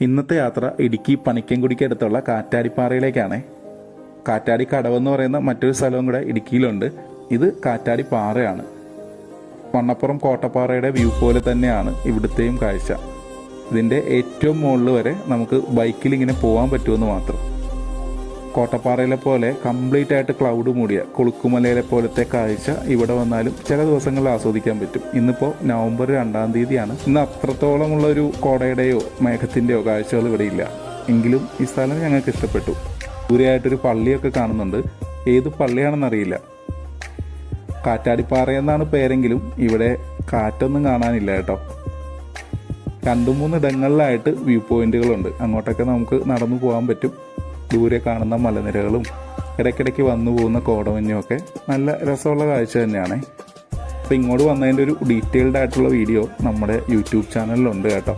ഇന്നത്തെ യാത്ര ഇടുക്കി പണിക്കൻകുടിക്കടുത്തുള്ള കാറ്റാടിപ്പാറയിലേക്കാണ്. കാറ്റാടി കടവെന്ന് പറയുന്ന മറ്റൊരു സ്ഥലവും കൂടെ ഇടുക്കിയിലുണ്ട്. ഇത് കാറ്റാടി പാറയാണ്. വണ്ണപ്പുറം കോട്ടപ്പാറയുടെ വ്യൂ പോലെ തന്നെയാണ് ഇവിടുത്തെയും കാഴ്ച. ഇതിൻ്റെ ഏറ്റവും മുകളിൽ വരെ നമുക്ക് ബൈക്കിൽ ഇങ്ങനെ പോകാൻ പറ്റുമെന്ന് മാത്രം. കോട്ടപ്പാറയിലെ പോലെ കംപ്ലീറ്റ് ആയിട്ട് ക്ലൗഡ് മൂടിയ കൊളുക്കുമലയിലെ പോലത്തെ കാഴ്ച ഇവിടെ വന്നാലും ചില ദിവസങ്ങളിൽ ആസ്വദിക്കാൻ പറ്റും. ഇന്നിപ്പോൾ നവംബർ 2-ാം തീയതിയാണ്. ഇന്ന് അത്രത്തോളമുള്ളൊരു കോടയുടെയോ മേഘത്തിൻ്റെയോ കാഴ്ചകൾ ഇവിടെ ഇല്ല. എങ്കിലും ഈ സ്ഥലം ഞങ്ങൾക്ക് ഇഷ്ടപ്പെട്ടു. ദൂരെയായിട്ടൊരു പള്ളിയൊക്കെ കാണുന്നുണ്ട്. ഏത് പള്ളിയാണെന്നറിയില്ല. കാറ്റാടിപ്പാറ എന്നാണ് പേരെങ്കിലും ഇവിടെ കാറ്റൊന്നും കാണാനില്ല കേട്ടോ. 2-3 ഇടങ്ങളിലായിട്ട് വ്യൂ പോയിന്റുകളുണ്ട്. അങ്ങോട്ടൊക്കെ നമുക്ക് നടന്നു പോകാൻ പറ്റും. ദൂരെ കാണുന്ന മലനിരകളും ഇടയ്ക്കിടയ്ക്ക് വന്നു പോകുന്ന കോടമഞ്ഞുമൊക്കെ നല്ല രസമുള്ള കാഴ്ച തന്നെയാണ്. അപ്പോൾ ഇങ്ങോട്ട് വന്നതിൻ്റെ ഒരു ഡീറ്റെയിൽഡ് ആയിട്ടുള്ള വീഡിയോ നമ്മുടെ യൂട്യൂബ് ചാനലിലുണ്ട് കേട്ടോ.